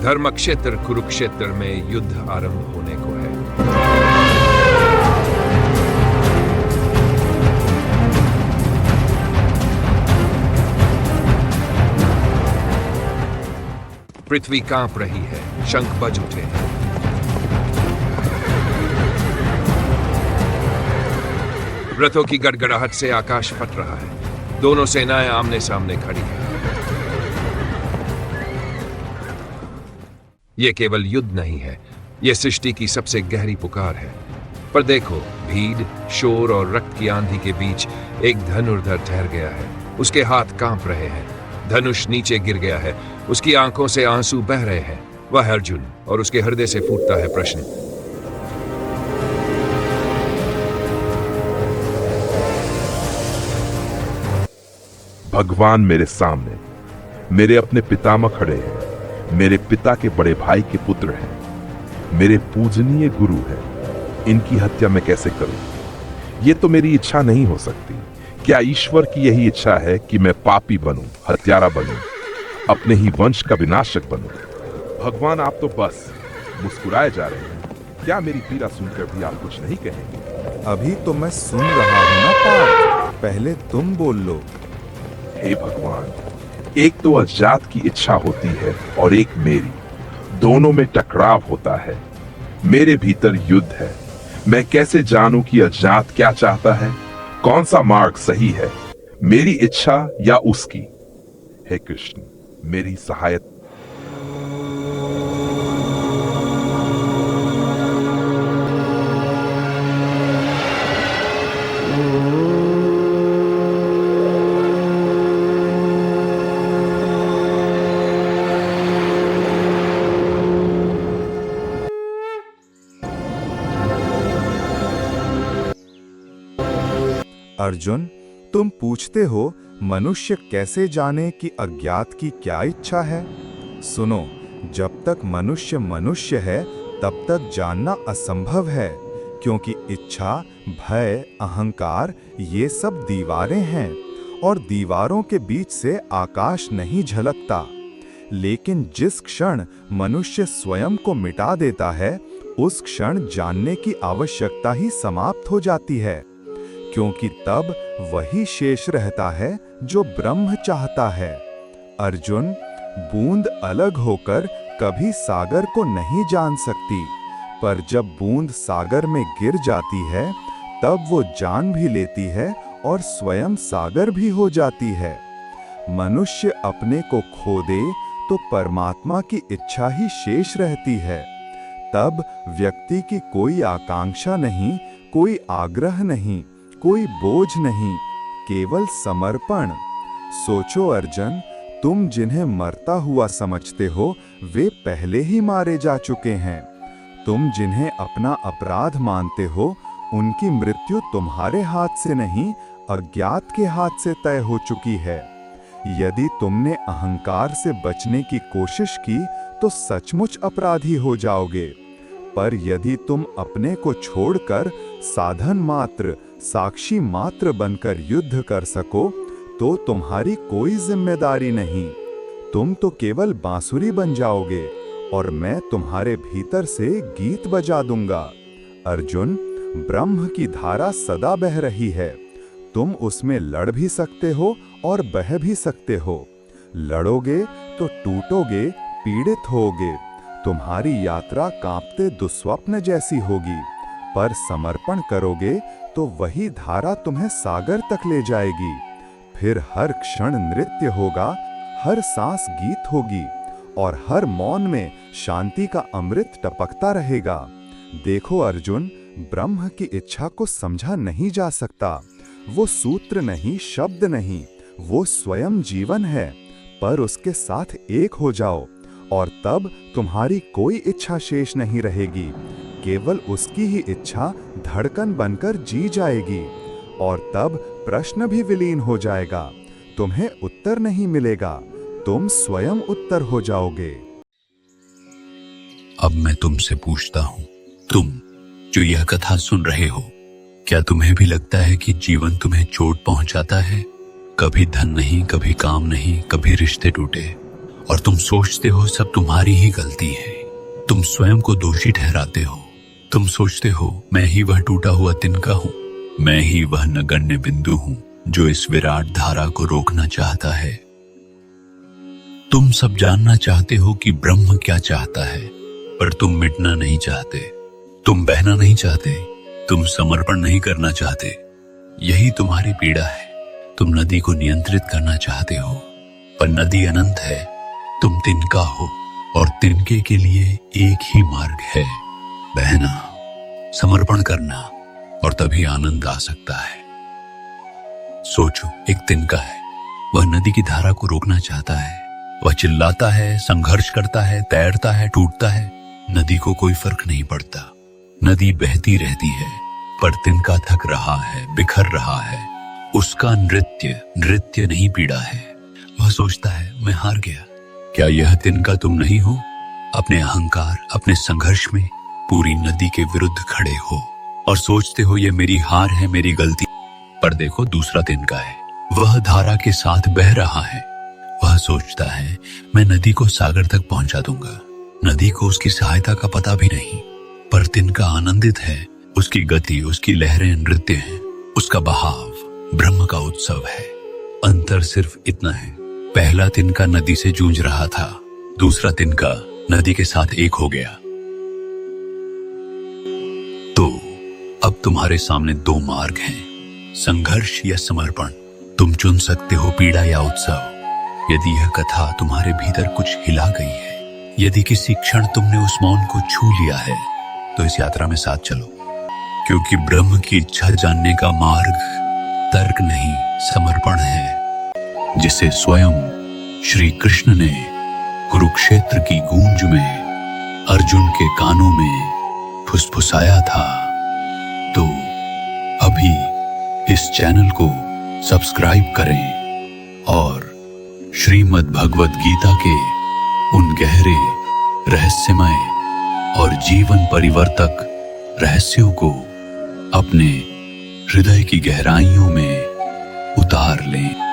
धर्म क्षेत्र कुरुक्षेत्र में युद्ध आरंभ होने को है। पृथ्वी कांप रही है, शंख बज उठे हैं। रथों की गड़गड़ाहट से आकाश फट रहा है। दोनों सेनाएं आमने सामने खड़ी हैं। यह केवल युद्ध नहीं है, यह सृष्टि की सबसे गहरी पुकार है। पर देखो, भीड़, शोर और रक्त की आंधी के बीच एक धनुर्धर ठहर गया है। उसके हाथ कांप रहे हैं, धनुष नीचे गिर गया है, उसकी आंखों से आंसू बह रहे हैं। वह है अर्जुन, और उसके हृदय से फूटता है प्रश्न। भगवान मेरे सामने, मेरे अपने पितामह खड़े हैं, मेरे पिता के बड़े भाई के पुत्र हैं, मेरे पूजनीय गुरु हैं। इनकी हत्या मैं कैसे करूं? ये तो मेरी इच्छा नहीं हो सकती। क्या ईश्वर की यही इच्छा है कि मैं पापी बनूं, हत्यारा बनूं, अपने ही वंश का विनाशक बनूं? भगवान, आप तो बस मुस्कुराए जा रहे हैं। क्या मेरी पीड़ा सुनकर भी आप कुछ नहीं कहेंगे? अभी तो मैं सुन रहा हूं ना पार्थ, पहले तुम बोल लो। हे भगवान, एक तो अज्ञात की इच्छा होती है और एक मेरी, दोनों में टकराव होता है। मेरे भीतर युद्ध है। मैं कैसे जानूं कि अज्ञात क्या चाहता है? कौन सा मार्ग सही है, मेरी इच्छा या उसकी? हे कृष्ण, मेरी सहायता। अर्जुन, तुम पूछते हो मनुष्य कैसे जाने कि अज्ञात की क्या इच्छा है? सुनो, जब तक मनुष्य मनुष्य है तब तक जानना असंभव है, क्योंकि इच्छा, भय, अहंकार ये सब दीवारें हैं और दीवारों के बीच से आकाश नहीं झलकता। लेकिन जिस क्षण मनुष्य स्वयं को मिटा देता है, उस क्षण जानने की आवश्यकता ही समाप्त हो जाती है, क्योंकि तब वही शेष रहता है जो ब्रह्म चाहता है। अर्जुन, बूंद अलग होकर कभी सागर को नहीं जान सकती, पर जब बूंद सागर में गिर जाती है तब वो जान भी लेती है और स्वयं सागर भी हो जाती है। मनुष्य अपने को खो दे तो परमात्मा की इच्छा ही शेष रहती है। तब व्यक्ति की कोई आकांक्षा नहीं, कोई आग्रह नहीं, कोई बोझ नहीं, केवल समर्पण। सोचो अर्जुन, तुम जिन्हें मरता हुआ समझते हो वे पहले ही मारे जा चुके हैं। तुम जिन्हें अपना अपराध मानते हो उनकी मृत्यु तुम्हारे हाथ से नहीं, अज्ञात के हाथ से तय हो चुकी है। यदि तुमने अहंकार से बचने की कोशिश की तो सचमुच अपराधी हो जाओगे। पर यदि तुम अपने को छोड़कर साधन मात्र, साक्षी मात्र बनकर युद्ध कर सको तो तुम्हारी कोई जिम्मेदारी नहीं। तुम तो केवल बांसुरी बन जाओगे और मैं तुम्हारे भीतर से गीत बजा दूंगा। अर्जुन, ब्रह्म की धारा सदा बह रही है। तुम उसमें लड़ भी सकते हो और बह भी सकते हो। लड़ोगे तो टूटोगे, पीड़ित होगे। तुम्हारी यात्रा कांपते दुस्वप्न जैसी होगी, पर समर्पण करोगे तो वही धारा तुम्हें सागर तक ले जाएगी। फिर हर क्षण नृत्य होगा, हर सांस गीत होगी और हर मौन में शांति का अमृत टपकता रहेगा। देखो अर्जुन, ब्रह्म की इच्छा को समझा नहीं जा सकता। वो सूत्र नहीं, शब्द नहीं, वो स्वयं जीवन है। पर उसके साथ एक हो जाओ और तब तुम्हारी कोई इच्छा शेष नहीं रहेगी। केवल उसकी ही इच्छा धड़कन बनकर जी जाएगी और तब प्रश्न भी विलीन हो जाएगा। तुम्हें उत्तर नहीं मिलेगा, तुम स्वयं उत्तर हो जाओगे। अब मैं तुमसे पूछता हूँ, तुम जो यह कथा सुन रहे हो, क्या तुम्हें भी लगता है कि जीवन तुम्हें चोट पहुंचाता है? कभी धन नहीं, कभी काम नहीं, कभी रिश्ते टूटे और तुम सोचते हो सब तुम्हारी ही गलती है। तुम स्वयं को दोषी ठहराते हो। तुम सोचते हो मैं ही वह टूटा हुआ तिनका हूं, मैं ही वह नगण्य बिंदु हूं जो इस विराट धारा को रोकना चाहता है। तुम सब जानना चाहते हो कि ब्रह्म क्या चाहता है, पर तुम मिटना नहीं चाहते, तुम बहना नहीं चाहते, तुम समर्पण नहीं करना चाहते। यही तुम्हारी पीड़ा है। तुम नदी को नियंत्रित करना चाहते हो, पर नदी अनंत है, तुम तिनका हो, और तिनके के लिए एक ही मार्ग है, बहना, समर्पण करना, और तभी आनंद आ सकता है। सोचो, एक तिनका है, वह नदी की धारा को रोकना चाहता है। वह चिल्लाता है, संघर्ष करता है, तैरता है, टूटता है। नदी को कोई फर्क नहीं पड़ता। नदी बहती रहती है, पर तिनका थक रहा है, बिखर रहा है। उसका नृत्य नहीं पीड़ा है। वह सोचता है मैं हार गया। क्या यह तिनका तुम नहीं हो? अपने अहंकार, अपने संघर्ष में पूरी नदी के विरुद्ध खड़े हो और सोचते हो ये मेरी हार है, मेरी गलती। पर देखो, दूसरा तिनका है, वह धारा के साथ बह रहा है। वह सोचता है मैं नदी को सागर तक पहुंचा दूंगा। नदी को उसकी सहायता का पता भी नहीं, पर तिनका आनंदित है। उसकी गति, उसकी लहरें नृत्य हैं, उसका बहाव ब्रह्म का उत्सव है। अंतर सिर्फ इतना है, पहला तिनका नदी से जूझ रहा था, दूसरा तिनका नदी के साथ एक हो गया। तो अब तुम्हारे सामने दो मार्ग हैं, संघर्ष या समर्पण। तुम चुन सकते हो पीड़ा या उत्सव। यदि यह कथा तुम्हारे भीतर कुछ हिला गई है, यदि किसी क्षण तुमने उस मौन को छू लिया है, तो इस यात्रा में साथ चलो, क्योंकि ब्रह्म की इच्छा जानने का मार्ग तर्क नहीं, समर्पण है, जिसे स्वयं श्री कृष्ण ने कुरुक्षेत्र की गूंज में अर्जुन के कानों में फुसफुसाया था। तो अभी इस चैनल को सब्सक्राइब करें और श्रीमद् भगवत गीता के उन गहरे, रहस्यमय और जीवन परिवर्तक रहस्यों को अपने हृदय की गहराइयों में उतार लें।